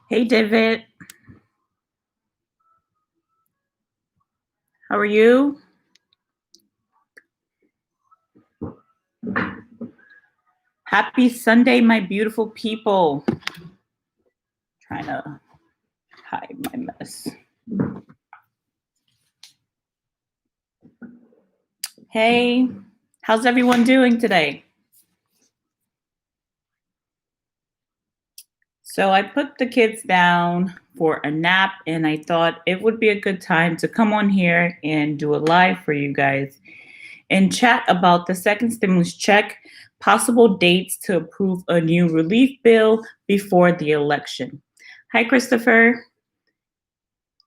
Hey, David. How are you? Happy Sunday, my beautiful people. Trying to hide my mess. Hey, how's everyone doing today? So I put the kids down for a nap, and I thought it would be a good time to come on here and do a live for you guys and chat about the second stimulus check, possible dates to approve a new relief bill before the election. Hi, Christopher.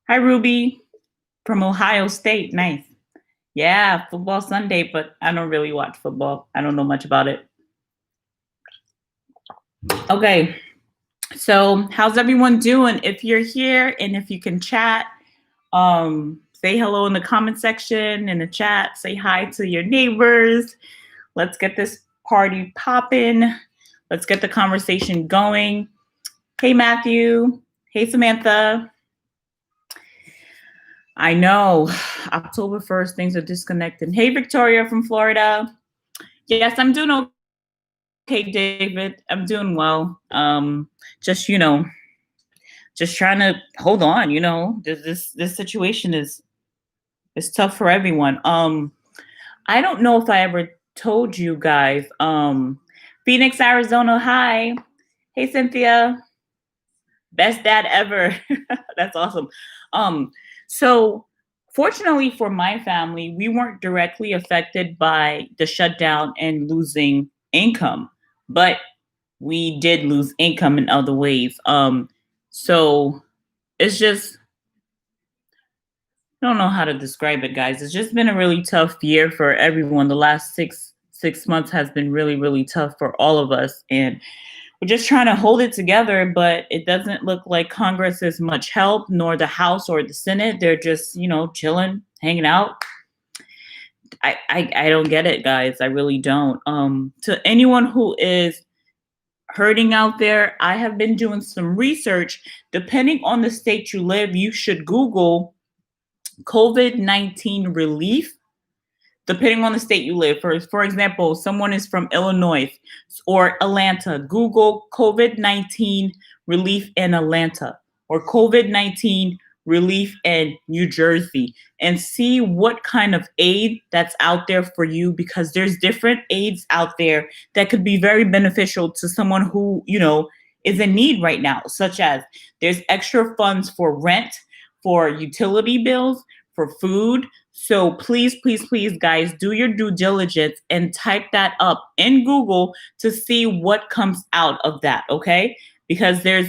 Hi, Ruby from Ohio State. Nice. Yeah, football Sunday, but I don't really watch football. I don't know much about it. Okay, so how's everyone doing? If you're here and if you can chat, say hello in the comment section, in the chat, say hi to your neighbors. Let's get this party popping. Let's get the conversation going. Hey, Matthew. Hey, Samantha. I know, October 1st, things are disconnected. Hey, Victoria from Florida. Yes, I'm doing okay, David. I'm doing well. Just just trying to hold on. This situation is tough for everyone. I don't know if I ever told you guys. Phoenix, Arizona. Hi, hey Cynthia. Best dad ever. That's awesome. So fortunately for my family, we weren't directly affected by the shutdown and losing income, but we did lose income in other ways. So it's just I don't know how to describe it, guys. It's just been a really tough year for everyone. The last six months has been really, really tough for all of us. And we're just trying to hold it together, but it doesn't look like Congress is much help, nor the House or the Senate. They're just, chilling, hanging out. I don't get it, guys. I really don't. To anyone who is hurting out there, I have been doing some research. Depending on the state you live, you should Google COVID-19 relief depending on the state you live. For example, someone is from Illinois or Atlanta, Google COVID-19 relief in Atlanta or COVID-19 relief in New Jersey and see what kind of aid that's out there for you, because there's different aids out there that could be very beneficial to someone who, is in need right now, such as there's extra funds for rent, for utility bills, for food. So please, please, please, guys, do your due diligence and type that up in Google to see what comes out of that, okay? Because there's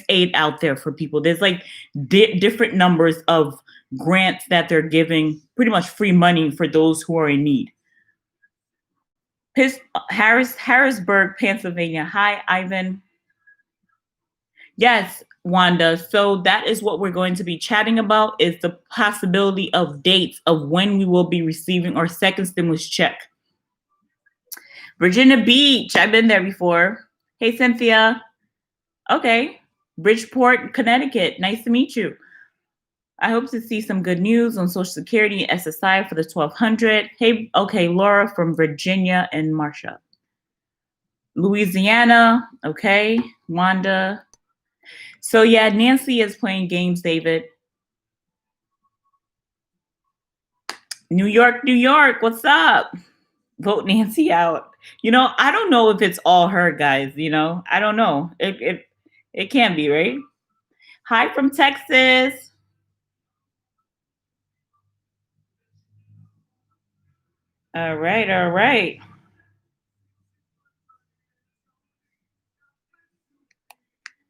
aid out there for people. There's like different numbers of grants that they're giving, pretty much free money for those who are in need. Harrisburg, Pennsylvania. Hi, Ivan. Yes, Wanda. So that is what we're going to be chatting about, is the possibility of dates of when we will be receiving our second stimulus check. Virginia Beach. I've been there before. Hey, Cynthia. Okay. Bridgeport, Connecticut. Nice to meet you. I hope to see some good news on Social Security and SSI for the 1200. Hey, okay, Laura from Virginia and Marsha. Louisiana. Okay. Wanda. So yeah, Nancy is playing games, David. New York, New York, what's up? Vote Nancy out. I don't know if it's all her, guys. I don't know. It can be, right? Hi from Texas. All right, all right.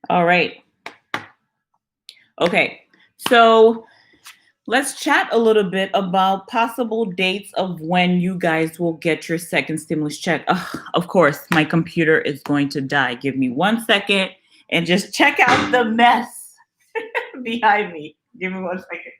All right. Okay. So let's chat a little bit about possible dates of when you guys will get your second stimulus check. Of course, my computer is going to die. Give me 1 second and just check out the mess behind me. Give me 1 second.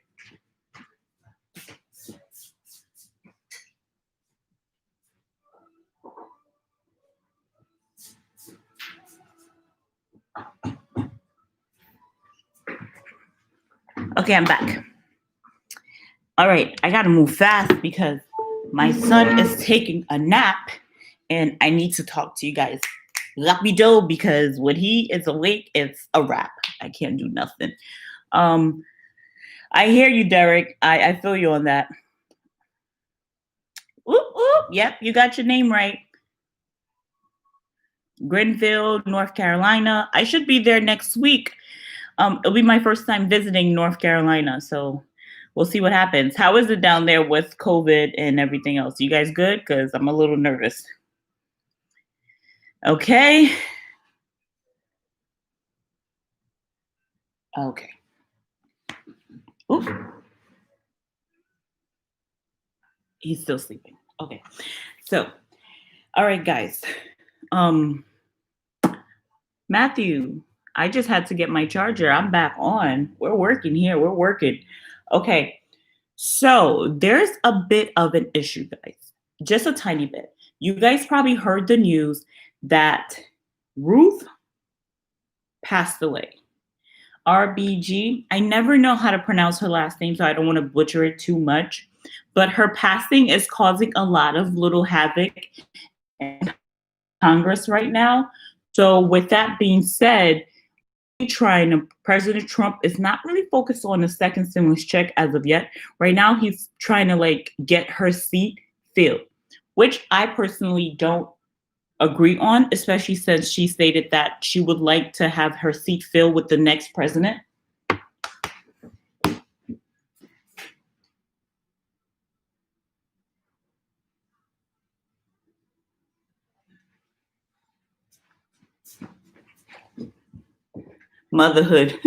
Okay, I'm back. All right, I gotta move fast because my son is taking a nap and I need to talk to you guys rapido because when he is awake, it's a wrap. I can't do nothing. Um, I hear you, Derek. I feel you on that. Oop, oop. Yep, you got your name right. Grenville, North Carolina. I should be there next week. It'll be my first time visiting North Carolina, so we'll see what happens. How is it down there with COVID and everything else? You guys good? Because I'm a little nervous. Okay. Okay. Ooh. He's still sleeping. Okay. So, all right, guys. Matthew, I just had to get my charger. I'm back on. We're working here. We're working. Okay. So there's a bit of an issue, guys. Just a tiny bit. You guys probably heard the news that Ruth passed away. RBG. I never know how to pronounce her last name, so I don't want to butcher it too much. But her passing is causing a lot of little havoc in Congress right now. So with that being said, President Trump is not really focused on the second stimulus check as of yet. Right now, he's trying to get her seat filled, which I personally don't agree on, especially since she stated that she would like to have her seat filled with the next president. Motherhood.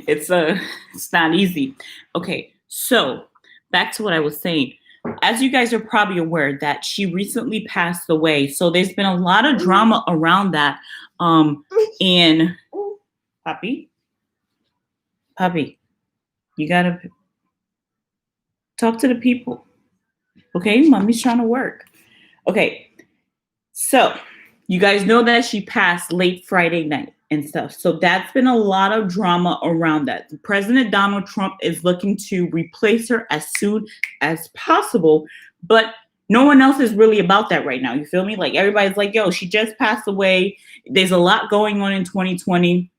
It's not easy. Okay, so back to what I was saying. As you guys are probably aware that she recently passed away, so there's been a lot of drama around that. And Puppy, you gotta talk to the people. Okay, mommy's trying to work. Okay, so you guys know that she passed late Friday night and stuff. So that's been a lot of drama around that. President Donald Trump is looking to replace her as soon as possible, but no one else is really about that right now. You feel me? Like everybody's like, yo, she just passed away. There's a lot going on in 2020.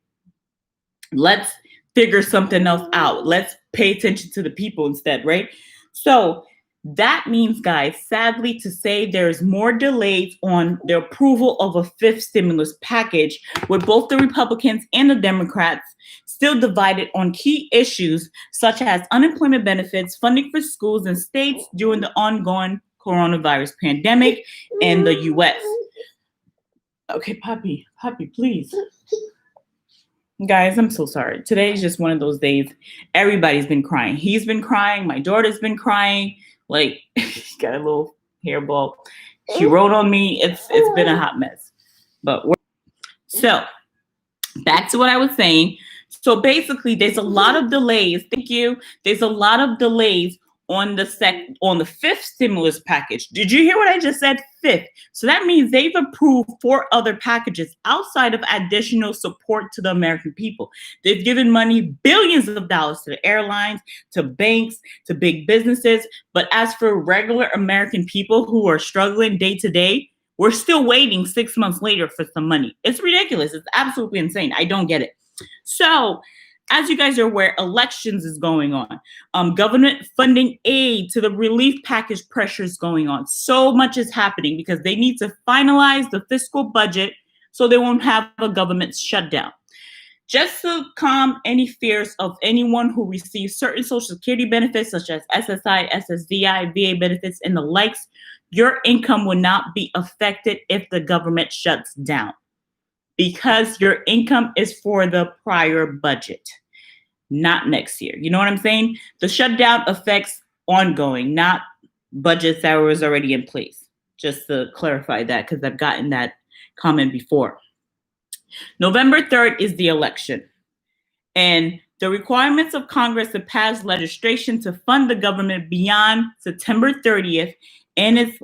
Let's figure something else out. Let's pay attention to the people instead, right? So that means, guys, sadly to say, there's more delays on the approval of a fifth stimulus package, with both the Republicans and the Democrats still divided on key issues such as unemployment benefits, funding for schools and states during the ongoing coronavirus pandemic in the U.S. Okay, Puppy, please. Guys, I'm so sorry. Today is just one of those days. Everybody's been crying. He's been crying. My daughter's been crying. Like, got a little hairball. She wrote on me. It's been a hot mess. But so back to what I was saying. So basically, there's a lot of delays. Thank you. There's a lot of delays on the fifth stimulus package. Did you hear what I just said? Fifth. So that means they've approved 4 other packages outside of additional support to the American people. They've given money, billions of dollars, to the airlines, to banks, to big businesses. But as for regular American people who are struggling day to day, we're still waiting 6 months later for some money. It's ridiculous. It's absolutely insane. I don't get it. So, as you guys are aware, elections is going on. Government funding aid to the relief package pressure is going on. So much is happening because they need to finalize the fiscal budget so they won't have a government shutdown. Just to calm any fears of anyone who receives certain Social Security benefits such as SSI, SSDI, VA benefits, and the likes, your income will not be affected if the government shuts down, because your income is for the prior budget, not next year. You know what I'm saying? The shutdown affects ongoing, not budgets that was already in place. Just to clarify that, because I've gotten that comment before. November 3rd is the election. And the requirements of Congress to pass legislation to fund the government beyond September 30th and its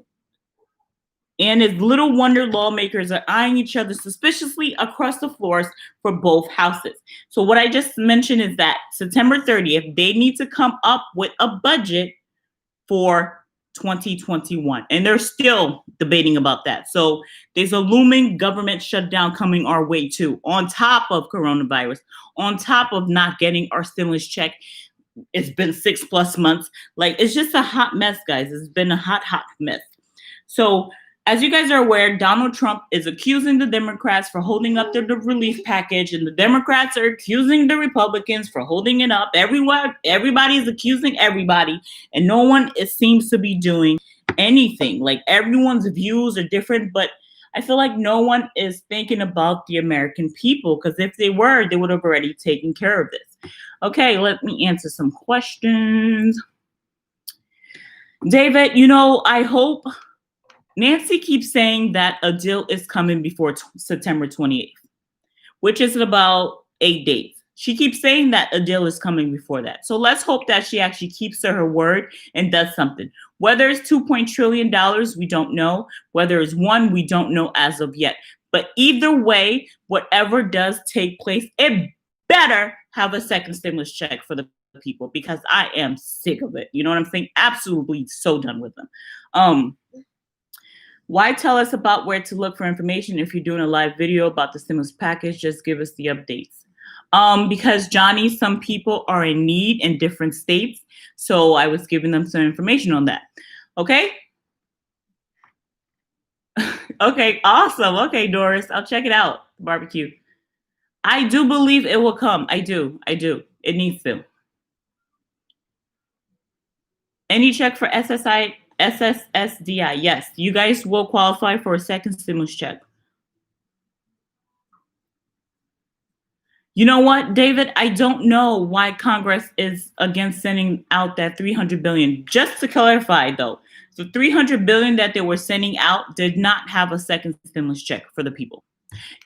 And it's little wonder lawmakers are eyeing each other suspiciously across the floors for both houses. So what I just mentioned is that September 30th, they need to come up with a budget for 2021. And they're still debating about that. So there's a looming government shutdown coming our way too, on top of coronavirus, on top of not getting our stimulus check. It's been 6+ months. Like, it's just a hot mess, guys. It's been a hot mess. So as you guys are aware, Donald Trump is accusing the Democrats for holding up the relief package, and the Democrats are accusing the Republicans for holding it up. Everybody is accusing everybody, and no one seems to be doing anything. Like, everyone's views are different, but I feel like no one is thinking about the American people, because if they were, they would have already taken care of this. Okay, let me answer some questions. David, I hope Nancy keeps saying that a deal is coming before September 28th, which is in about 8 days. She keeps saying that a deal is coming before that. So let's hope that she actually keeps to her word and does something. Whether it's $2 trillion, we don't know. Whether it's one, we don't know as of yet. But either way, whatever does take place, it better have a second stimulus check for the people, because I am sick of it. You know what I'm saying? Absolutely so done with them. Why tell us about where to look for information if you're doing a live video about the stimulus package? Just give us the updates. Because Johnny, some people are in need in different states. So I was giving them some information on that. Okay. Okay, awesome. Okay, Doris, I'll check it out. Barbecue. I do believe it will come. I do. It needs to. Any check for SSSDI? Yes, you guys will qualify for a second stimulus check. You know what, David? I don't know why Congress is against sending out that $300 billion. Just to clarify, though, the $300 billion that they were sending out did not have a second stimulus check for the people.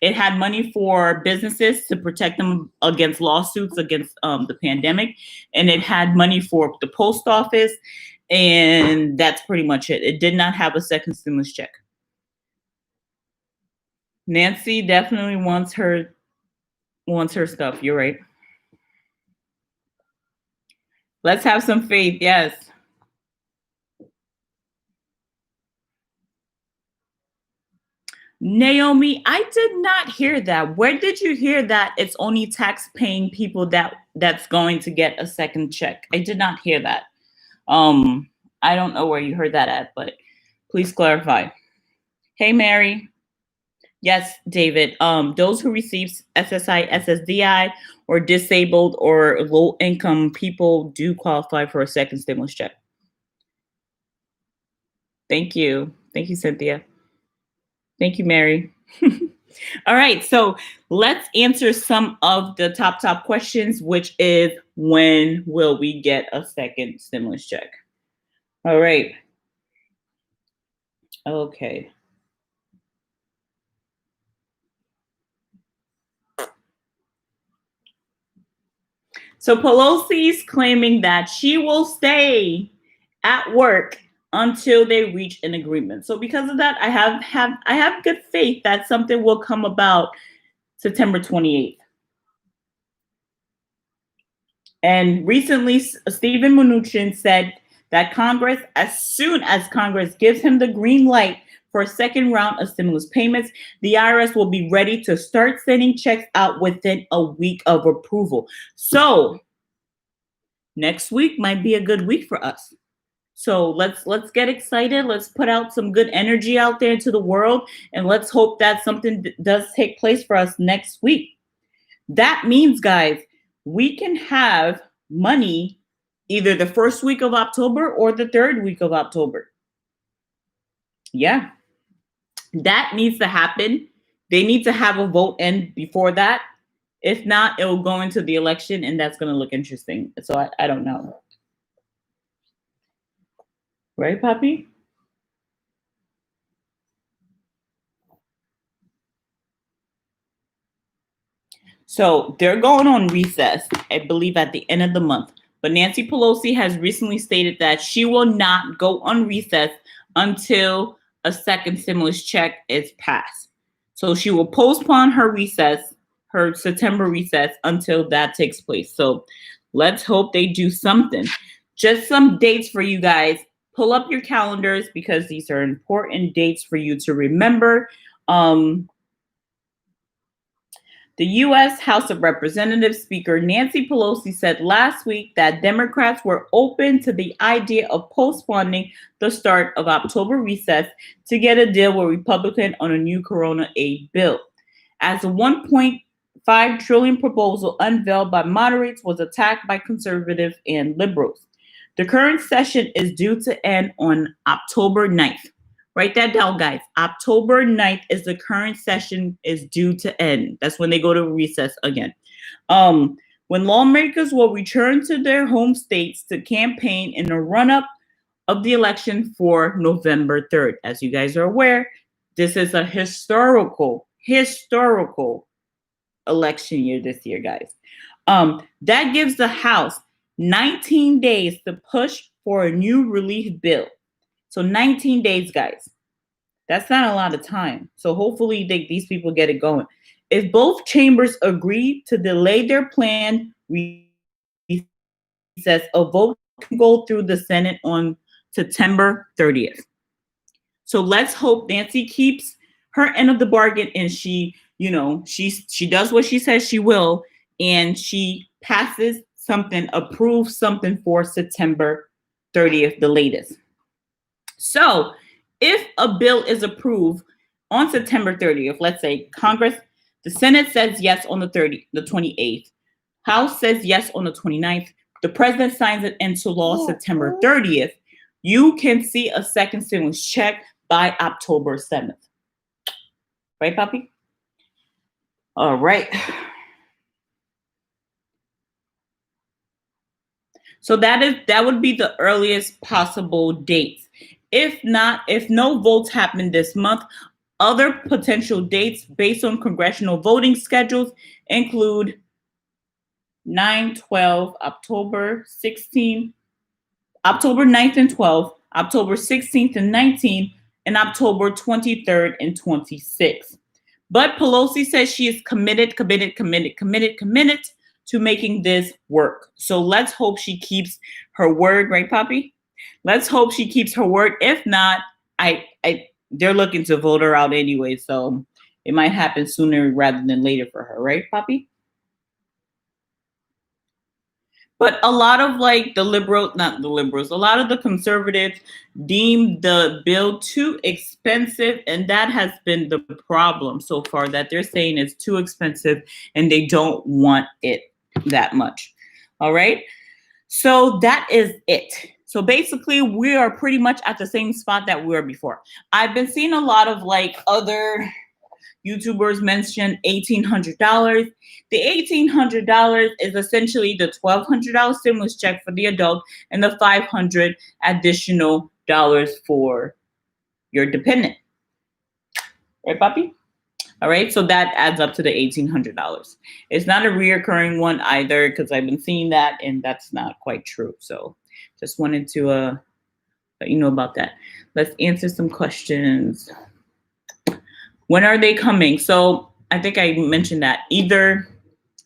It had money for businesses to protect them against lawsuits against the pandemic, and it had money for the post office, and that's pretty much it. It did not have a second stimulus check. Nancy definitely wants her stuff. You're right. Let's have some faith. Yes. Naomi, I did not hear that. Where did you hear that it's only tax-paying people that's going to get a second check? I did not hear that. I don't know where you heard that at, but please clarify. Hey, Mary. Yes, David. Those who receive SSI, SSDI, or disabled or low-income people do qualify for a second stimulus check. Thank you. Thank you, Cynthia. Thank you, Mary. All right, so let's answer some of the top questions, which is, when will we get a second stimulus check? All right. Okay. So Pelosi's claiming that she will stay at work until they reach an agreement. So because of that, I have good faith that something will come about September 28th. And recently, Stephen Mnuchin said that Congress, as soon as Congress gives him the green light for a second round of stimulus payments, the IRS will be ready to start sending checks out within a week of approval. So next week might be a good week for us. So let's get excited. Let's put out some good energy out there into the world, and let's hope that something does take place for us next week. That means, guys, we can have money either the first week of October or the third week of October. Yeah, that needs to happen. They need to have a vote in before that. If not, it will go into the election, and that's going to look interesting. So I don't know. Right, Papi? So they're going on recess, I believe, at the end of the month. But Nancy Pelosi has recently stated that she will not go on recess until a second stimulus check is passed. So she will postpone her recess, her September recess, until that takes place. So let's hope they do something. Just some dates for you guys. Pull up your calendars because these are important dates for you to remember. The U.S. House of Representatives Speaker Nancy Pelosi said last week that Democrats were open to the idea of postponing the start of October recess to get a deal with Republicans on a new corona aid bill. As a $1.5 trillion proposal unveiled by moderates was attacked by conservatives and liberals. The current session is due to end on October 9th. Write that down, guys. October 9th is the current session is due to end. That's when they go to recess again. When lawmakers will return to their home states to campaign in the run-up of the election for November 3rd. As you guys are aware, this is a historical election year this year, guys. That gives the House 19 days to push for a new relief bill. So 19 days, guys. That's not a lot of time. So hopefully these people get it going. If both chambers agree to delay their planned recess, a vote can go through the Senate on September 30th. So let's hope Nancy keeps her end of the bargain and she does what she says she will, and she passes something, approves something for September 30th, the latest. So if a bill is approved on September 30th, let's say the Senate says yes on the 28th, House says yes on the 29th, the president signs it into law September 30th, you can see a second stimulus check by October 7th. Right, Poppy? All right. So that would be the earliest possible dates. If no votes happen this month, other potential dates based on congressional voting schedules include 9/12, October 16th, October 9th and 12th, October 16th and 19th, and October 23rd and 26th. But Pelosi says she is committed to making this work. So let's hope she keeps her word, right, Poppy? Let's hope she keeps her word. If not, they're looking to vote her out anyway, so it might happen sooner rather than later for her, right, Poppy? But a lot of a lot of the conservatives deem the bill too expensive, and that has been the problem so far, that they're saying it's too expensive and they don't want it that much. All right. So that is it. So basically, we are pretty much at the same spot that we were before. I've been seeing a lot of other YouTubers mention $1,800. The $1,800 is essentially the $1,200 stimulus check for the adult and the $500 additional dollars for your dependent. Right, Poppy? All right, so that adds up to the $1,800. It's not a reoccurring one either, because I've been seeing that, and that's not quite true. So just wanted to let you know about that. Let's answer some questions. When are they coming? So I think I mentioned that. Either,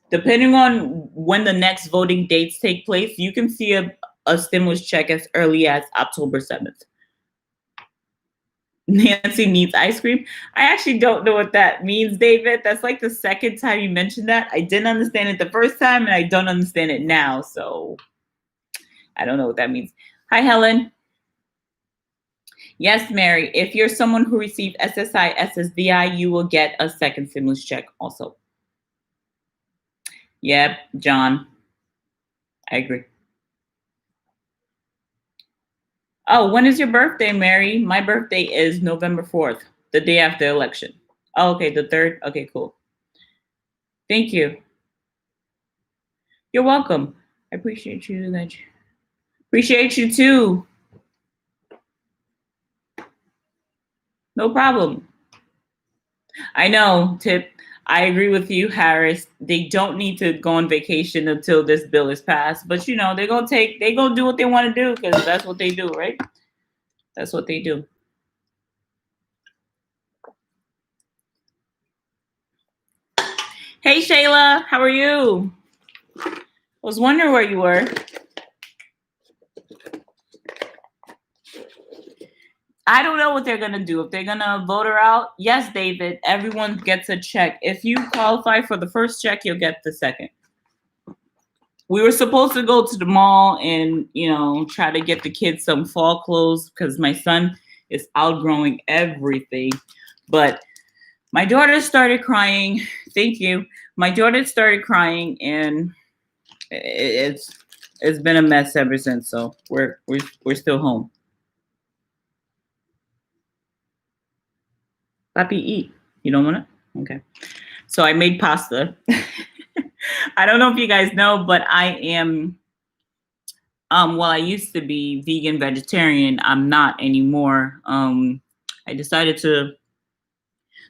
depending on when the next voting dates take place, you can see a stimulus check as early as October 7th. Nancy needs ice cream. I actually don't know what that means, David. That's like the second time you mentioned that. I didn't understand it the first time, and I don't understand it now. So I don't know what that means. Hi, Helen. Yes, Mary. If you're someone who received SSI, SSDI, you will get a second stimulus check also. Yep, John. I agree. Oh, when is your birthday, Mary? My birthday is November 4th, the day after election. Oh, okay, the 3rd. Okay, cool. Thank you. You're welcome. I appreciate you. Appreciate you too. No problem. I know, Tip. I agree with you, Harris. They don't need to go on vacation until this bill is passed. But they're gonna do what they want to do, because that's what they do, right? That's what they do. Hey, Shayla, how are you? I was wondering where you were. I don't know what they're going to do. If they're going to vote her out, yes, David, everyone gets a check. If you qualify for the first check, you'll get the second. We were supposed to go to the mall and, try to get the kids some fall clothes because my son is outgrowing everything. But my daughter started crying. Thank you. My daughter started crying, and it's been a mess ever since. So we're still home. Papi, eat. You don't want it? Okay. So I made pasta. I don't know if you guys know, but I am, well, I used to be vegan, vegetarian. I'm not anymore. I decided to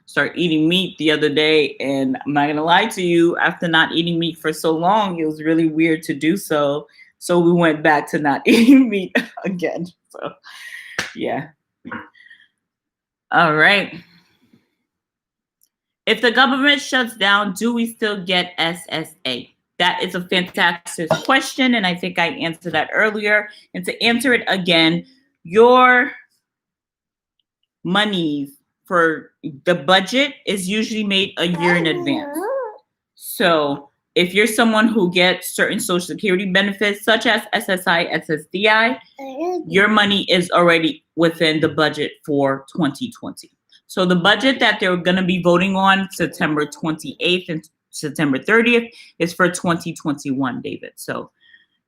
start eating meat the other day, and I'm not going to lie to you, after not eating meat for so long, it was really weird to do so. So we went back to not eating meat again. So, yeah. All right. If the government shuts down, do we still get SSA? That is a fantastic question, and I think I answered that earlier. And to answer it again, your monies for the budget is usually made a year in advance. So if you're someone who gets certain Social Security benefits, such as SSI, SSDI, your money is already within the budget for 2020. So the budget that they're going to be voting on September 28th and September 30th is for 2021, David. So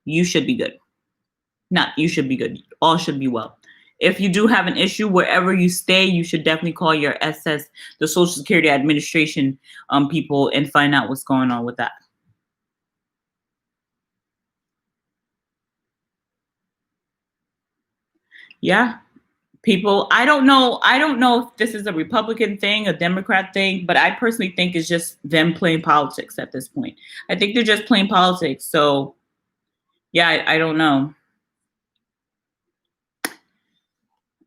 you should be good. Not you should be good. All should be well. If you do have an issue wherever you stay, you should definitely call your the Social Security Administration people, and find out what's going on with that. Yeah. People, I don't know if this is a Republican thing, a Democrat thing, but I personally think it's just them playing politics at this point. I think they're just playing politics. So, yeah, I don't know.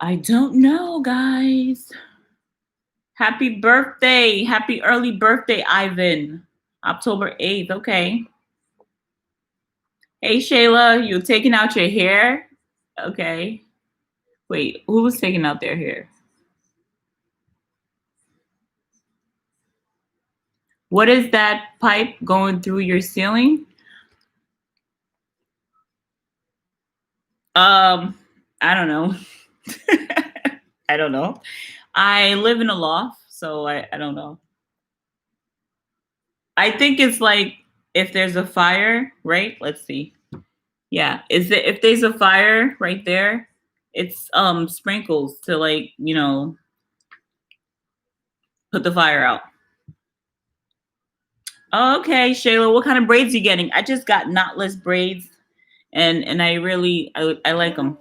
I don't know, guys. Happy birthday. Happy early birthday, Ivan. October 8th. Okay. Hey, Shayla, you taking out your hair? Okay. Wait, who was taking out their hair? What is that pipe going through your ceiling? I don't know. I don't know. I live in a loft, so I don't know. I think it's like if there's a fire, right? Let's see. Yeah, if there's a fire right there, it's sprinkles to put the fire out. Okay, Shayla, what kind of braids you getting? I just got knotless braids, and I really I like them.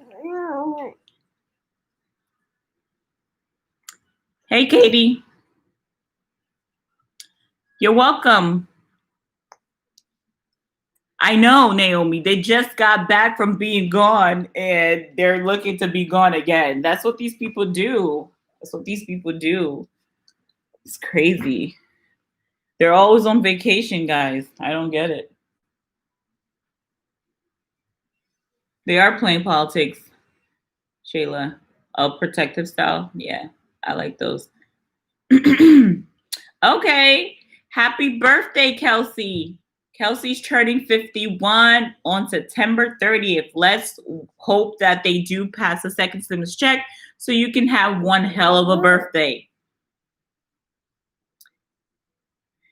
Hey, Katie. You're welcome. I know, Naomi. They just got back from being gone, and they're looking to be gone again. That's what these people do. That's what these people do. It's crazy. They're always on vacation, guys. I don't get it. They are playing politics, Shayla. Protective style. Yeah, I like those. Okay. Happy birthday, Kelsey. Kelsey's turning 51 on September 30th. Let's hope that they do pass the second stimulus check so you can have one hell of a birthday.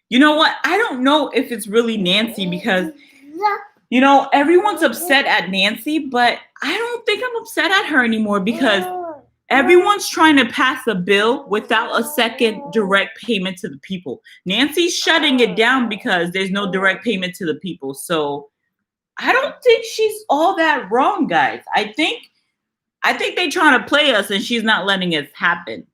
You know what? I don't know if it's really Nancy because, everyone's upset at Nancy, but I don't think I'm upset at her anymore because everyone's trying to pass a bill without a second direct payment to the people. Nancy's shutting it down because there's no direct payment to the people. So I don't think she's all that wrong, guys. I think they're trying to play us and she's not letting it happen.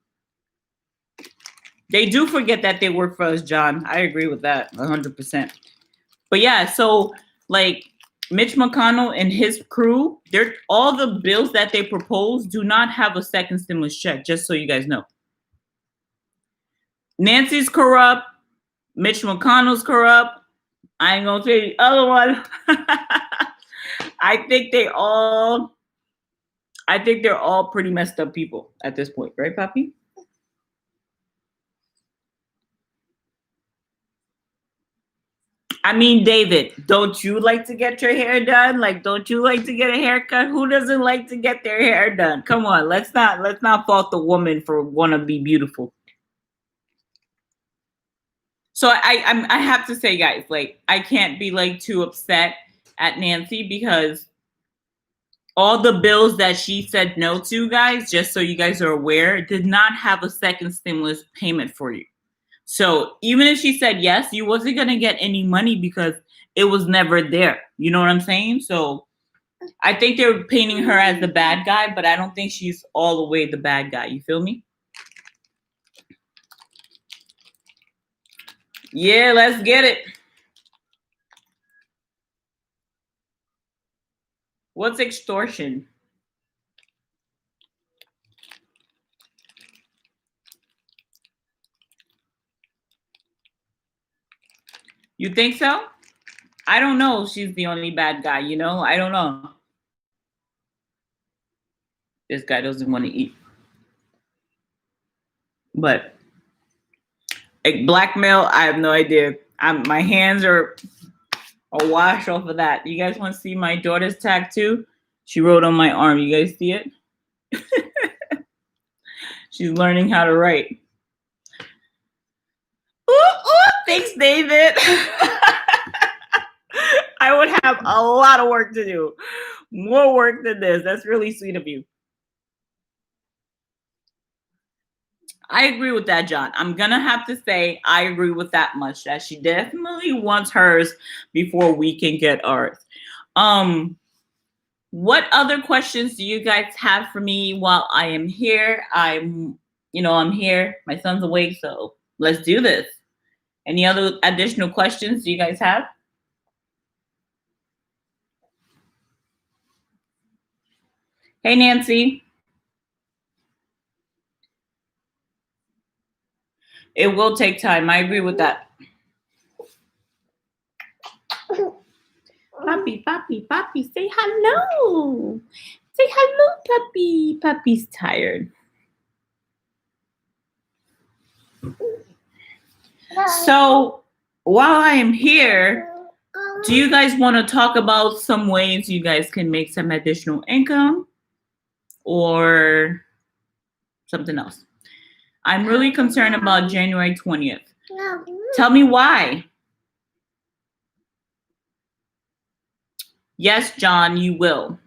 They do forget that they work for us, John. I agree with that 100%. But yeah, so Mitch McConnell and his crew, all the bills that they propose do not have a second stimulus check, just so you guys know. Nancy's corrupt. Mitch McConnell's corrupt. I ain't gonna say the other one. I think they're all pretty messed up people at this point, right, Papi? I mean, David, don't you like to get your hair done? Like, don't you like to get a haircut? Who doesn't like to get their hair done? Come on, let's not fault the woman for want to be beautiful. So I have to say, guys, like, I can't be like too upset at Nancy because all the bills that she said no to, guys, just so you guys are aware, did not have a second stimulus payment for you. So even if she said yes, you wasn't going to get any money because it was never there. You know what I'm saying? So I think they're painting her as the bad guy, but I don't think she's all the way the bad guy. You feel me? Yeah, let's get it. What's extortion? You think so? I don't know if she's the only bad guy, you know? I don't know. This guy doesn't want to eat. But like blackmail, I have no idea. My hands are a wash off of that. You guys want to see my daughter's tattoo? She wrote on my arm. You guys see it? She's learning how to write. Ooh, ooh, thanks, David. I would have a lot of work to do. More work than this. That's really sweet of you. I agree with that, John. I'm going to have to say I agree with that much, that she definitely wants hers before we can get ours. What other questions do you guys have for me while I am here? I'm here. My son's awake, so let's do this. Any other additional questions do you guys have? Hey, Nancy. It will take time. I agree with that. Papi, papi, papi, say hello. Say hello, puppy. Puppy's tired. So while I am here, do you guys want to talk about some ways you guys can make some additional income or something else? I'm really concerned about January 20th. Tell me why. Yes, John, you will.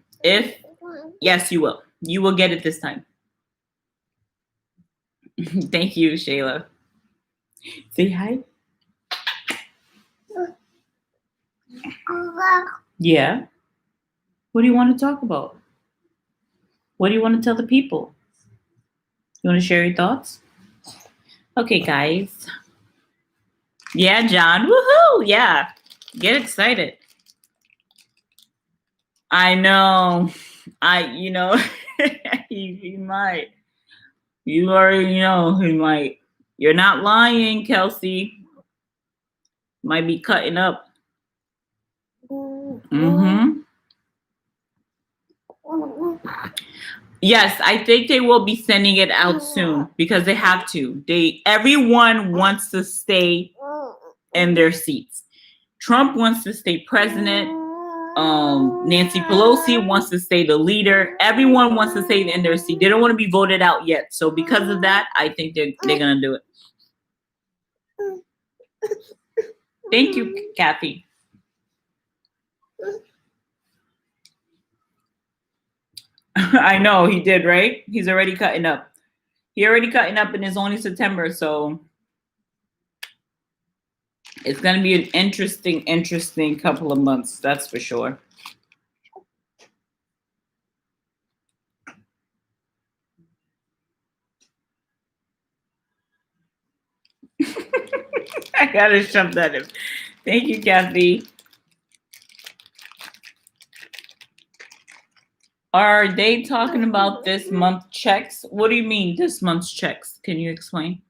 Yes, you will. You will get it this time. Thank you, Shayla. Say hi. Yeah. What do you want to talk about? What do you want to tell the people? You want to share your thoughts? Okay, guys. Yeah, John. Woohoo! Yeah. Get excited. I know. He might. You already know he might. You're not lying, Kelsey. Might be cutting up. Mm-hmm. Yes, I think they will be sending it out soon because they have to. Everyone wants to stay in their seats. Trump wants to stay president. Nancy Pelosi wants to stay the leader. Everyone wants to stay in their seat. They don't want to be voted out yet. So because of that, I think they're gonna do it. Thank you, Kathy. I know he did, right? He's already cutting up. And it's only September, so it's gonna be an interesting couple of months, that's for sure. I gotta shove that in. Thank you, Kathy. Are they talking about this month checks? What do you mean this month's checks? Can you explain?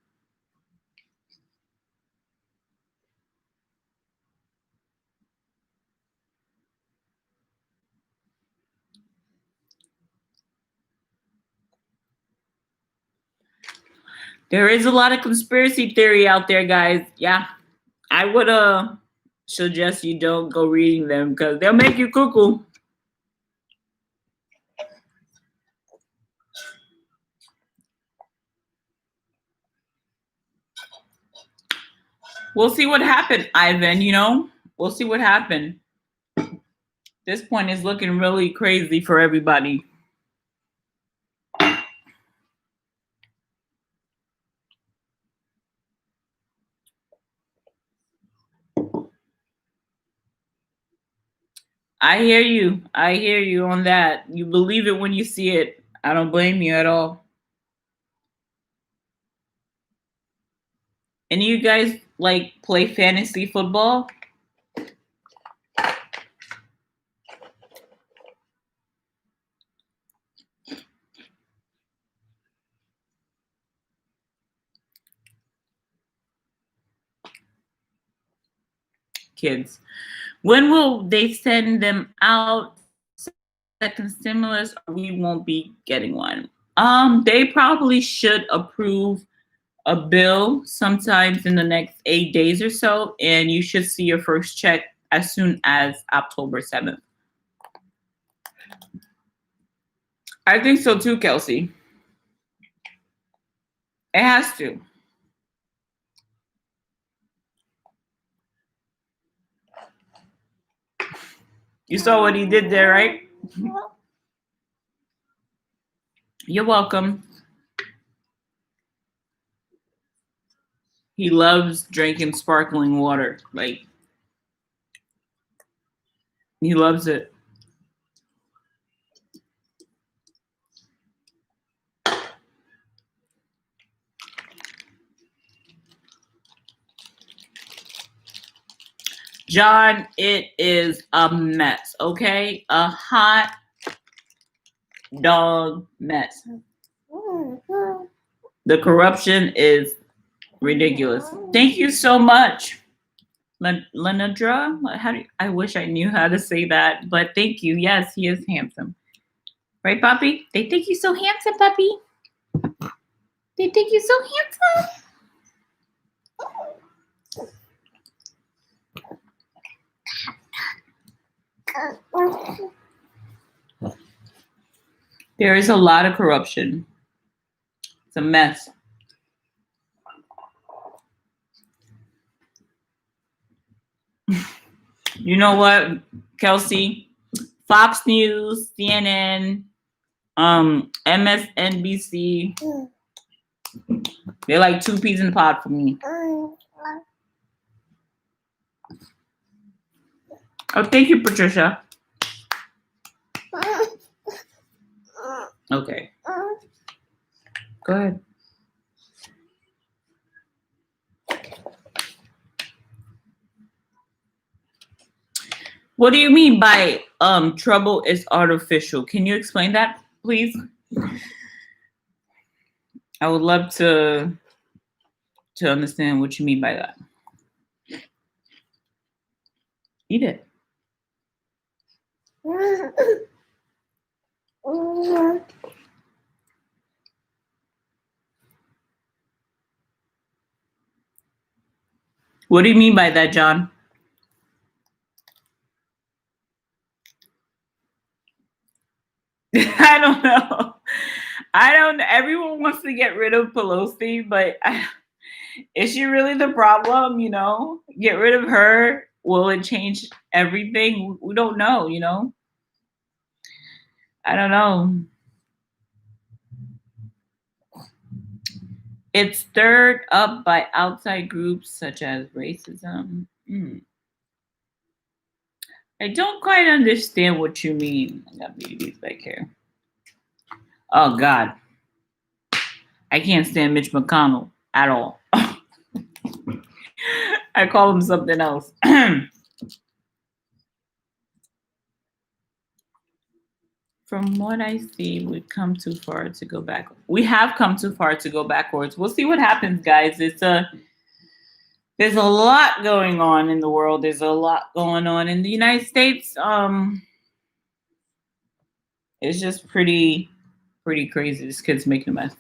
There is a lot of conspiracy theory out there, guys. Yeah. I would suggest you don't go reading them because they'll make you cuckoo. We'll see what happened, Ivan, you know? We'll see what happened. This point is looking really crazy for everybody. I hear you. I hear you on that. You believe it when you see it. I don't blame you at all. Any of you guys like play fantasy football? Kids. When will they send them out? Second stimulus, or we won't be getting one. They probably should approve a bill sometimes in the next 8 days or so, and you should see your first check as soon as October 7th. I think so too, Kelsey. It has to. You saw what he did there, right? You're welcome. He loves drinking sparkling water. Like, he loves it. John, it is a mess, okay? A hot dog mess. The corruption is ridiculous. Thank you so much, Lenadra. I wish I knew how to say that, but thank you. Yes, he is handsome. Right, Poppy? They think you're so handsome, Puppy. They think you're so handsome. There is a lot of corruption. It's a mess. You know what, Kelsey? Fox News, CNN, MSNBC. They're like two peas in the pod for me. Oh, thank you, Patricia. Okay. Go ahead. What do you mean by trouble is artificial? Can you explain that, please? I would love to understand what you mean by that. Eat it. What do you mean by that, John? I don't know. Everyone wants to get rid of Pelosi, but is she really the problem? You know, get rid of her. Will it change everything? We don't know, you know? I don't know. It's stirred up by outside groups such as racism. I don't quite understand what you mean. I got babies back here. Oh, God. I can't stand Mitch McConnell at all. I call him something else. From what I see, we've come too far to go back. We have come too far to go backwards. We'll see what happens, guys. There's a lot going on in the world. There's a lot going on in the United States. It's just pretty crazy. This kid's making a mess.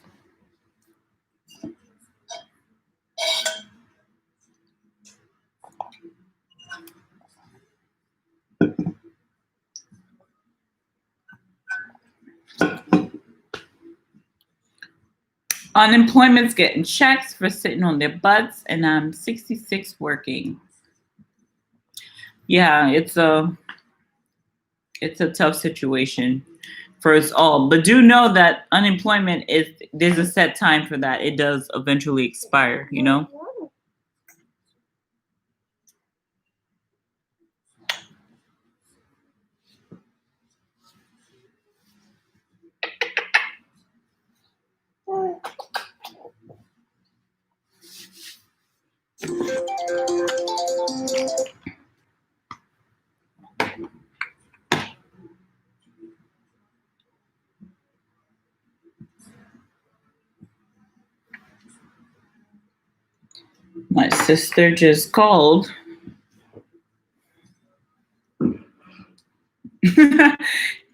Unemployment's getting checks for sitting on their butts, and I'm 66 working. Yeah, it's a tough situation for us all. But do know that unemployment there's a set time for that. It does eventually expire, you know? My sister just called.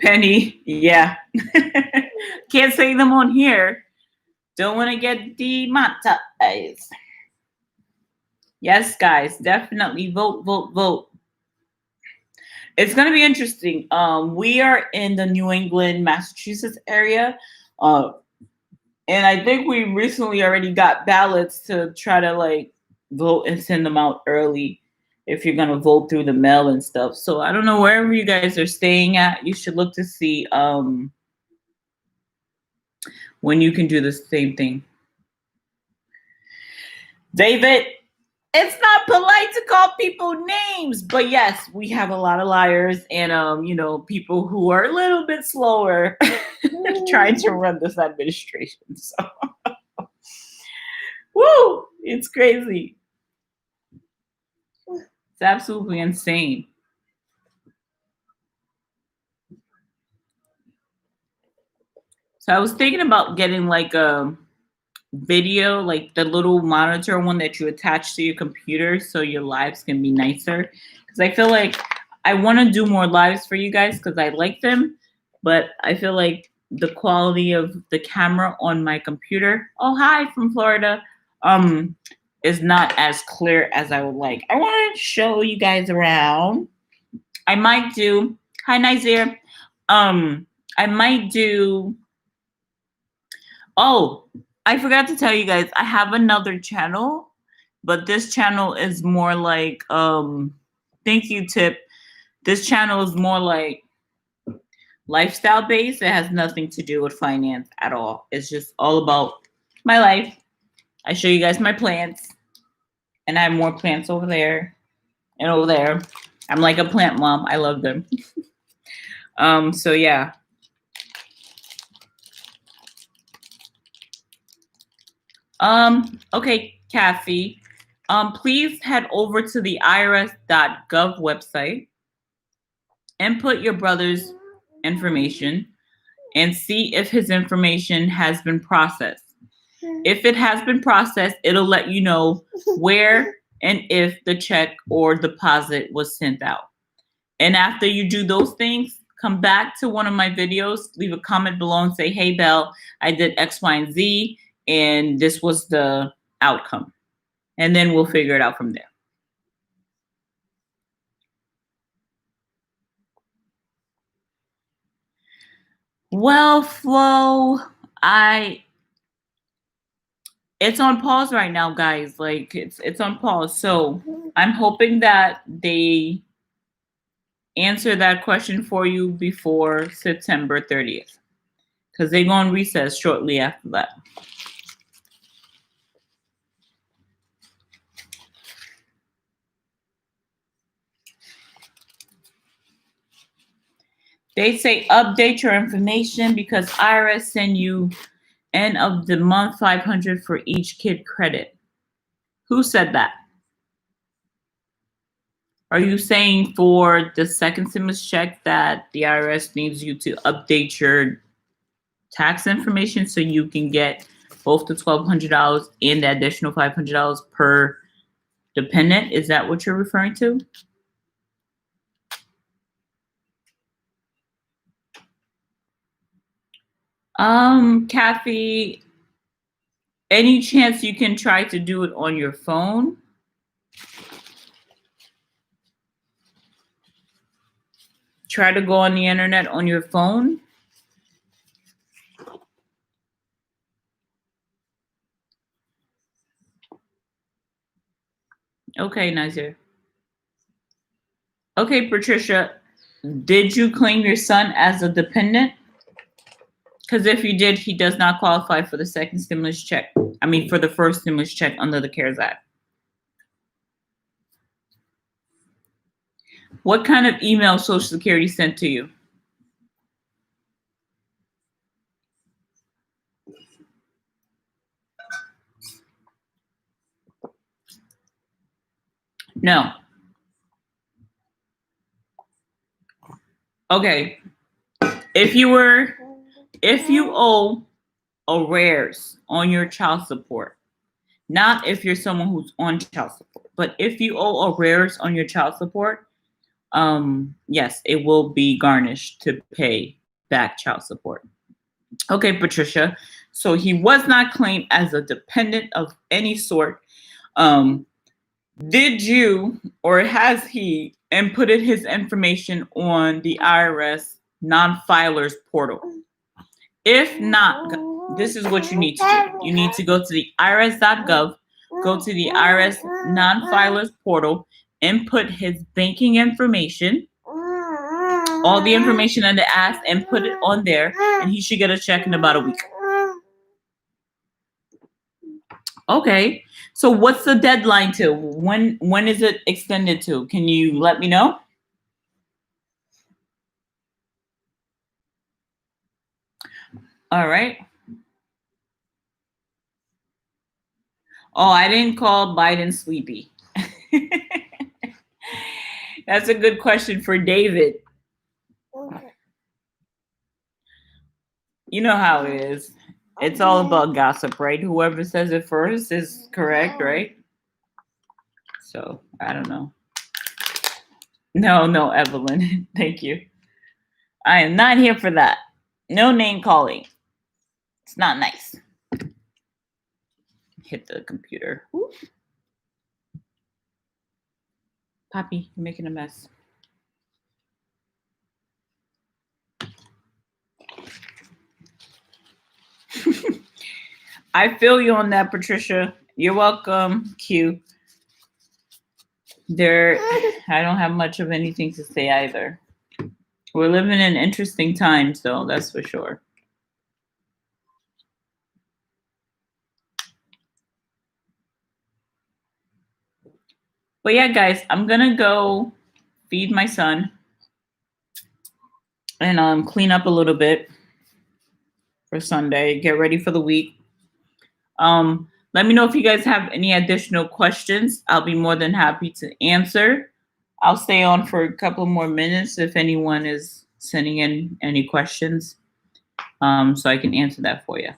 Penny, yeah. Can't say them on here. Don't want to get demonetized. Yes, guys, definitely vote, vote, vote. It's going to be interesting. We are in the New England, Massachusetts area. And I think we recently already got ballots to try to like vote and send them out early if you're going to vote through the mail and stuff. So I don't know, wherever you guys are staying at, you should look to see when you can do the same thing. David, it's not polite to call people names, but yes, we have a lot of liars and people who are a little bit slower trying to run this administration. So woo, it's crazy. It's absolutely insane. So I was thinking about getting like a video, like the little monitor one that you attach to your computer so your lives can be nicer. Because I feel like I want to do more lives for you guys because I like them, but I feel like the quality of the camera on my computer, oh hi from Florida, is not as clear as I would like. I want to show you guys around. I might do, hi Nazir, I might do, oh, I forgot to tell you guys, I have another channel, but this channel is more like, thank you, Tip. This channel is more like lifestyle based. It has nothing to do with finance at all. It's just all about my life. I show you guys my plants, and I have more plants over there and over there. I'm like a plant mom. I love them. So yeah. Okay, Kathy. Please head over to the irs.gov website, input your brother's information, and see if his information has been processed. If it has been processed, it'll let you know where and if the check or deposit was sent out. And after you do those things, come back to one of my videos, leave a comment below and say, hey, Belle, I did X, Y, and Z, and this was the outcome. And then we'll figure it out from there. Well, Flo, it's on pause right now, guys. Like it's on pause. So I'm hoping that they answer that question for you before September 30th. Because they go on recess shortly after that. They say update your information because IRS send you end of the month $500 for each kid credit. Who said that? Are you saying for the second semester check that the IRS needs you to update your tax information so you can get both the $1,200 and the additional $500 per dependent? Is that what you're referring to? Kathy, any chance you can try to do it on your phone? Try to go on the internet on your phone. Okay, Nazir. Okay, Patricia, did you claim your son as a dependent? Because if you did, he does not qualify for the second stimulus check. I mean, for the first stimulus check under the CARES Act. What kind of email Social Security sent to you? No. Okay. If you owe arrears on your child support, not if you're someone who's on child support, but if you owe arrears on your child support, yes, it will be garnished to pay back child support. Okay, Patricia. So he was not claimed as a dependent of any sort. Did you or has he inputted his information on the IRS non-filers portal? If not, this is what you need to do. You need to go to the irs.gov, go to the IRS non-filers portal, input his banking information, all the information that they asked, and put it on there, and he should get a check in about a week. Okay. So what's the deadline to? When is it extended to? Can you let me know? All right. Oh, I didn't call Biden sleepy. That's a good question for David. You know how it is. It's all about gossip, right? Whoever says it first is correct, right? So, I don't know. No, Evelyn. Thank you. I am not here for that. No name calling. It's not nice. Hit the computer. Oof. Poppy, you're making a mess. I feel you on that, Patricia. You're welcome, Q. I don't have much of anything to say either. We're living in interesting times, though, that's for sure. But yeah, guys, I'm gonna go feed my son and clean up a little bit for Sunday, get ready for the week. Let me know if you guys have any additional questions. I'll be more than happy to answer. I'll stay on for a couple more minutes if anyone is sending in any questions, so I can answer that for you.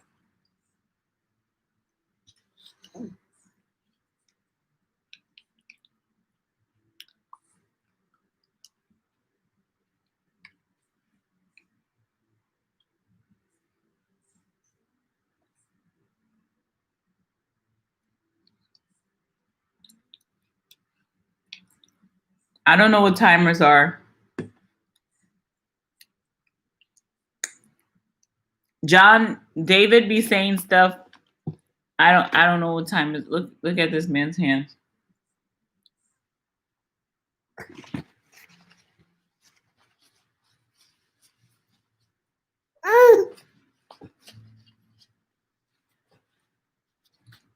I don't know what timers are. John, David be saying stuff. I don't know what time is. Look at this man's hands.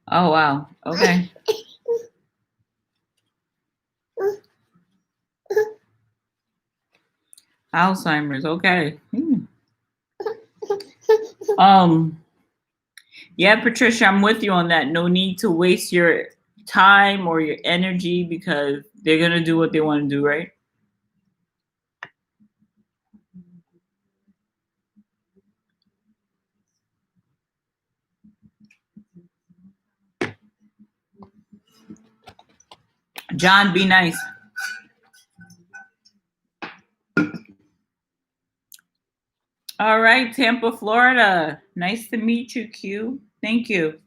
Oh wow. Okay. Alzheimer's. Okay. Yeah, Patricia, I'm with you on that. No need to waste your time or your energy because they're gonna do what they want to do, right? John, be nice. All right, Tampa, Florida. Nice to meet you, Q. Thank you.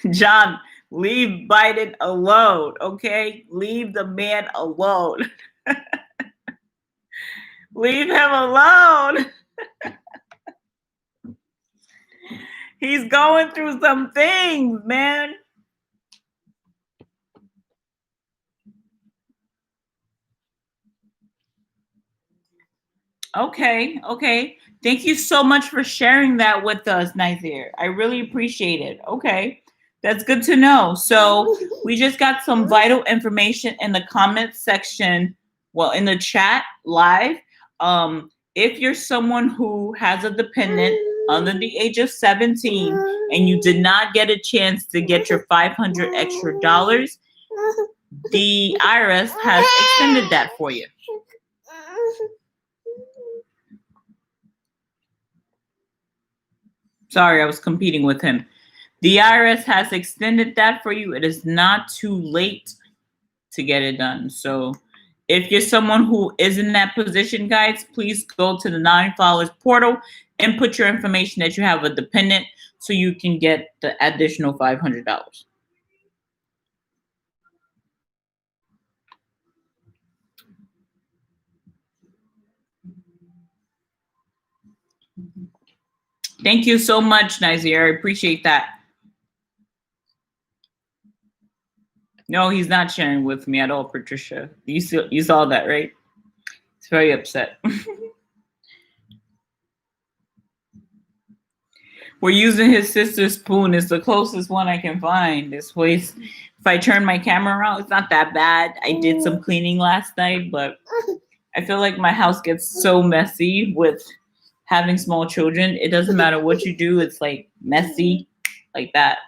John, leave Biden alone, okay? Leave the man alone. Leave him alone. He's going through some things, man. Okay, okay. Thank you so much for sharing that with us, Nazir. I really appreciate it. Okay, that's good to know. So we just got some vital information in the comments section, well, in the chat live. If you're someone who has a dependent under the age of 17 and you did not get a chance to get your 500 extra dollars, the IRS has extended that for you. Sorry, I was competing with him. The IRS has extended that for you. It is not too late to get it done. So if you're someone who is in that position, guys, please go to the non-filers portal and put your information that you have a dependent so you can get the additional $500. Thank you so much, Nazir. I appreciate that. No, he's not sharing with me at all, Patricia. You saw that, right? He's very upset. We're using his sister's spoon. It's the closest one I can find. This place, if I turn my camera around, it's not that bad. I did some cleaning last night, but I feel like my house gets so messy with having small children. It doesn't matter what you do. It's like messy like that.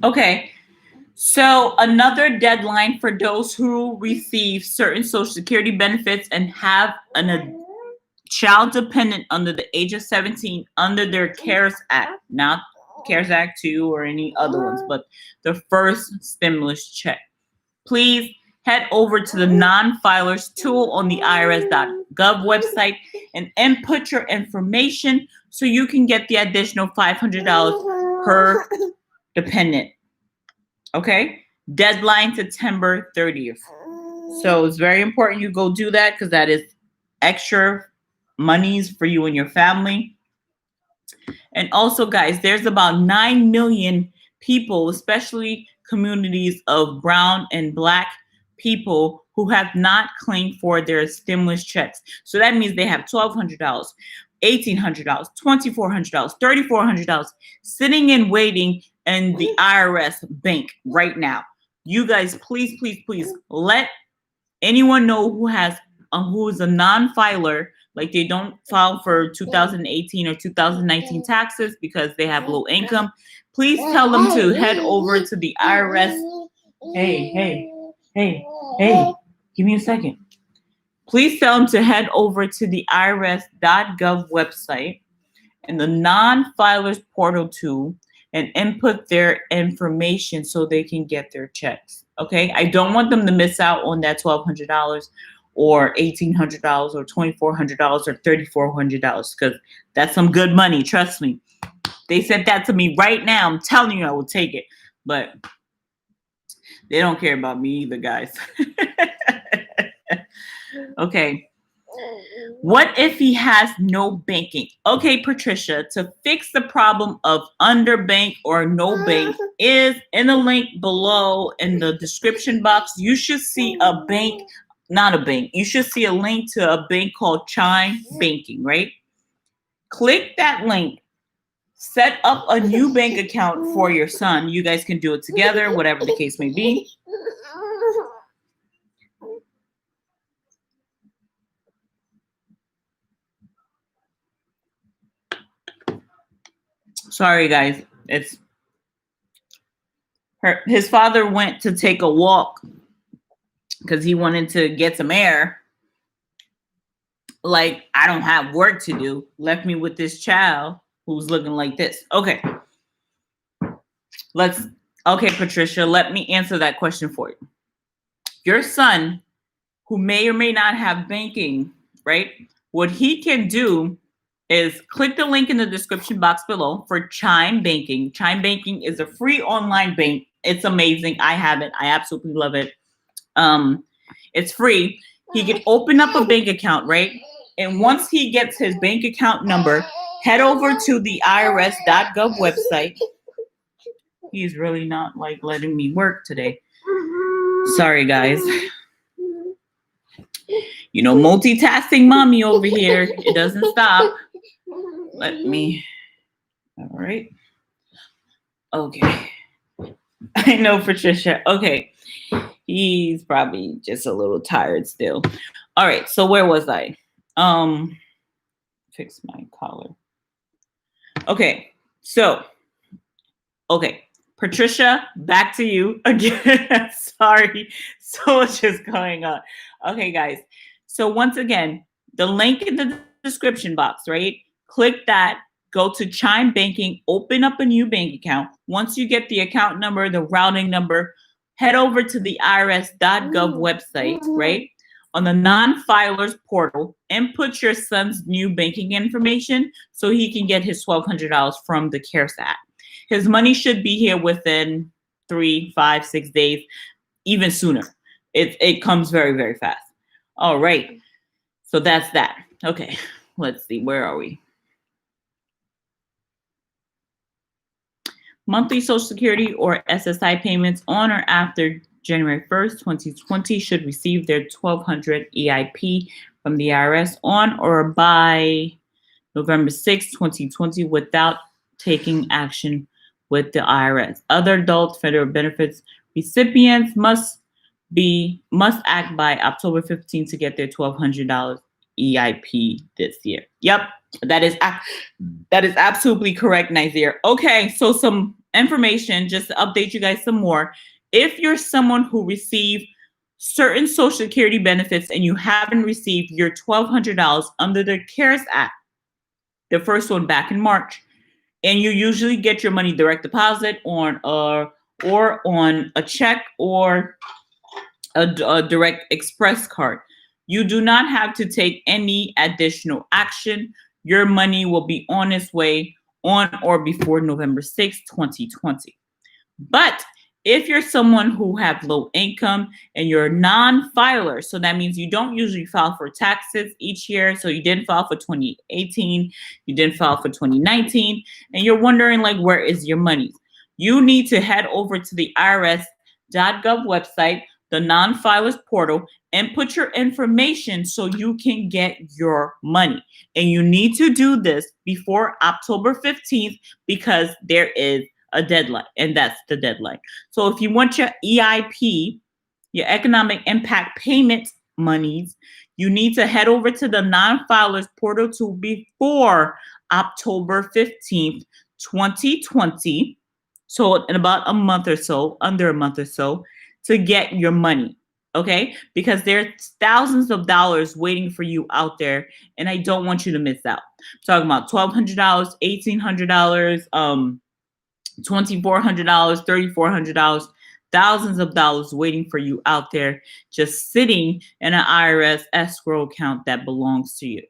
Okay. So another deadline for those who receive certain Social Security benefits and have a child dependent under the age of 17 under their CARES Act, not CARES Act 2 or any other ones, but the first stimulus check. Please head over to the non-filers tool on the irs.gov website and input your information so you can get the additional $500 per dependent. Okay? Deadline September 30th. So it's very important you go do that because that is extra monies for you and your family. And also, guys, there's about 9 million people, especially communities of brown and black people, who have not claimed for their stimulus checks. So that means they have $1,200, $1,800, $2,400, $3,400 sitting and waiting in the IRS bank right now. You guys, please, please, please let anyone know who is a non-filer, like they don't file for 2018 or 2019 taxes because they have low income. Please tell them to head over to the IRS. Hey, give me a second. Please tell them to head over to the irs.gov website and the non-filers portal tool and input their information so they can get their checks. Okay? I don't want them to miss out on that $1,200 or $1,800 or $2,400 or $3,400 because that's some good money. Trust me. They said that to me right now. I'm telling you, I will take it. But they don't care about me either, guys. Okay. What if he has no banking? Okay, Patricia, to fix the problem of underbank or no bank is in the link below in the description box. You should see a bank, not a bank. You should see a link to a bank called Chime Banking, right? Click that link. Set up a new bank account for your son. You guys can do it together, whatever the case may be. Sorry, guys. His father went to take a walk because he wanted to get some air. Like, I don't have work to do. Left me with this child who's looking like this. Okay. Okay, Patricia, let me answer that question for you. Your son, who may or may not have banking, right? What he can do is click the link in the description box below for Chime Banking. Chime Banking is a free online bank. It's amazing. I have it. I absolutely love it. It's free. He can open up a bank account, right? And once he gets his bank account number, head over to the irs.gov website. He's really not like letting me work today. Sorry, guys. You know, multitasking mommy over here. It doesn't stop. Let me. All right. Okay. I know, Patricia. Okay. He's probably just a little tired still. All right. So where was I? Fix my collar. Okay. So, okay. Patricia, back to you again. Sorry. So much is going on. Okay, guys. So once again, the link in the description box, right? Click that, go to Chime Banking, open up a new bank account. Once you get the account number, the routing number, head over to the irs.gov website, right? On the non-filers portal, input your son's new banking information so he can get his $1,200 from the CARES Act. His money should be here within 3, 5, 6 days, even sooner. It comes very, very fast. All right. So that's that. Okay. Let's see. Where are we? Monthly Social Security or SSI payments on or after January 1st, 2020 should receive their $1,200 EIP from the IRS on or by November 6, 2020 without taking action with the IRS. Other adult federal benefits recipients must act by October 15 to get their $1,200 EIP this year. Yep, that is absolutely correct, Nazir. Okay, so some information just to update you guys some more. If you're someone who received certain Social Security benefits and you haven't received your $1,200 under the CARES Act, the first one back in March, and you usually get your money direct deposit or on a check or a direct express card, you do not have to take any additional action. Your money will be on its way on or before November 6, 2020. But if you're someone who have low income and you're a non-filer, so that means you don't usually file for taxes each year. So you didn't file for 2018, you didn't file for 2019, and you're wondering like, where is your money? You need to head over to the irs.gov website, the non-filers portal, and put your information so you can get your money. And you need to do this before October 15th because there is a deadline, and that's the deadline. So if you want your EIP, your economic impact payment monies, you need to head over to the non-filers portal to before October 15th, 2020. So in about a month or so, under a month or so, to get your money. Okay? Because there's thousands of dollars waiting for you out there, and I don't want you to miss out. I'm talking about $1,200, $1,800, $2,400, $3,400, thousands of dollars waiting for you out there, just sitting in an IRS escrow account that belongs to you.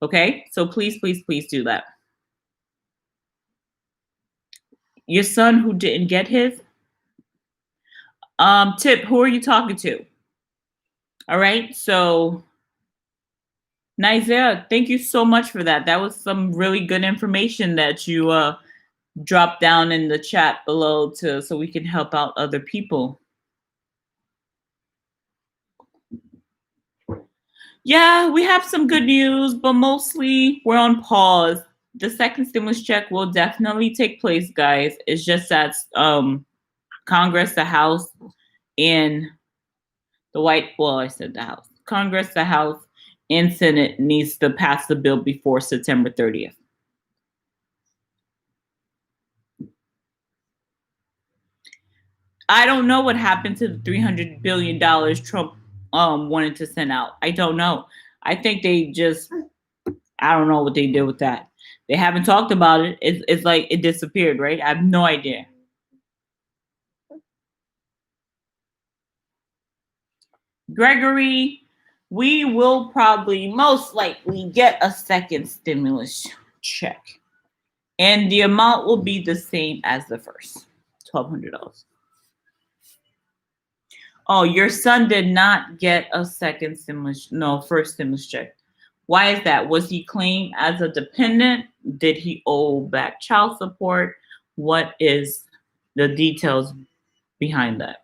Okay? So please, please, please do that. Your son who didn't get his? Tip, who are you talking to? All right. So Nizia, thank you so much for that. That was some really good information that you drop down in the chat below so we can help out other people. Yeah, we have some good news, but mostly we're on pause. The second stimulus check will definitely take place, guys. It's just that Congress, the House, and the House. Congress, the House, and Senate needs to pass the bill before September 30th. I don't know what happened to the $300 billion Trump wanted to send out. I don't know. I think they just, I don't know what they did with that. They haven't talked about it. It's like it disappeared, right? I have no idea. Gregory, we will probably most likely get a second stimulus check. And the amount will be the same as the first, $1,200. Oh, your son did not get a second stimulus, no, first stimulus check. Why is that? Was he claimed as a dependent? Did he owe back child support? What is the details behind that?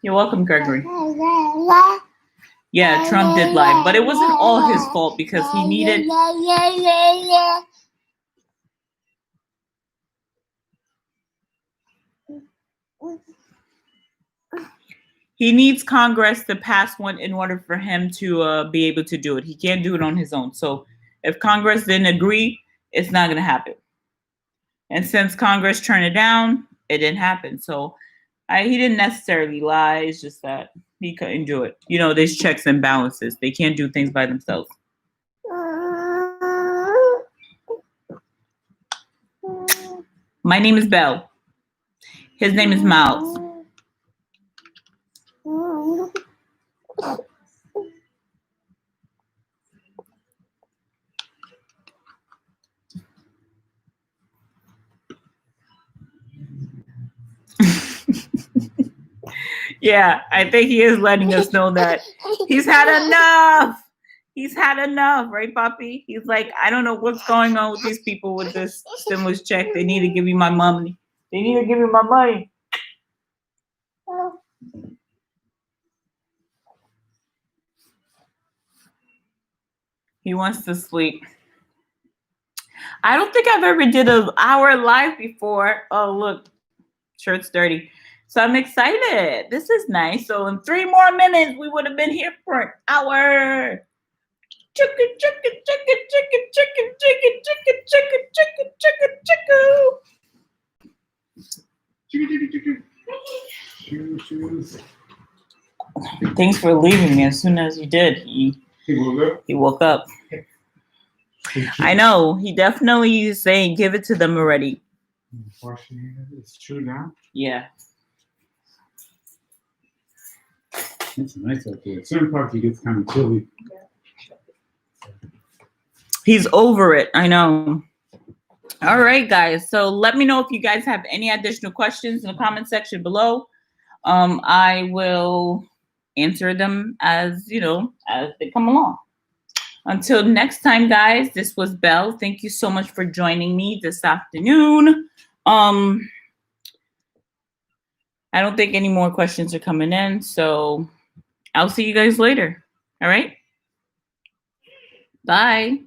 You're welcome, Gregory. Yeah, Trump did lie, but it wasn't all his fault because he needed. He needs Congress to pass one in order for him to be able to do it. He can't do it on his own. So if Congress didn't agree, it's not going to happen. And since Congress turned it down, it didn't happen. So he didn't necessarily lie. It's just that he couldn't do it. You know, there's checks and balances. They can't do things by themselves. My name is Belle. His name is Miles. Yeah, I think he is letting us know that he's had enough. He's had enough, right, Poppy? He's like, I don't know what's going on with these people with this stimulus check. They need to give me my money. They need to give me my money. He wants to sleep. I don't think I've ever did an hour live before. Oh, look, shirt's dirty. So I'm excited. This is nice. So in 3 more minutes, we would have been here for an hour. Chicken, chicken, chicken, chicken, chicken, chicken, chicken, chicken, chicken, chicken, chicken. Shoes. Thanks for leaving me. As soon as you did, he woke up. I know. He definitely is saying, give it to them already. It's true now? Yeah. It's nice out there. Certain parts he gets kind of chilly. He's over it. I know. All right, guys. So let me know if you guys have any additional questions in the comment section below. I will answer them as, as they come along. Until next time, guys, this was Belle. Thank you so much for joining me this afternoon. I don't think any more questions are coming in, so I'll see you guys later. All right? Bye.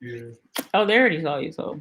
Yeah. Oh, they already saw you, so.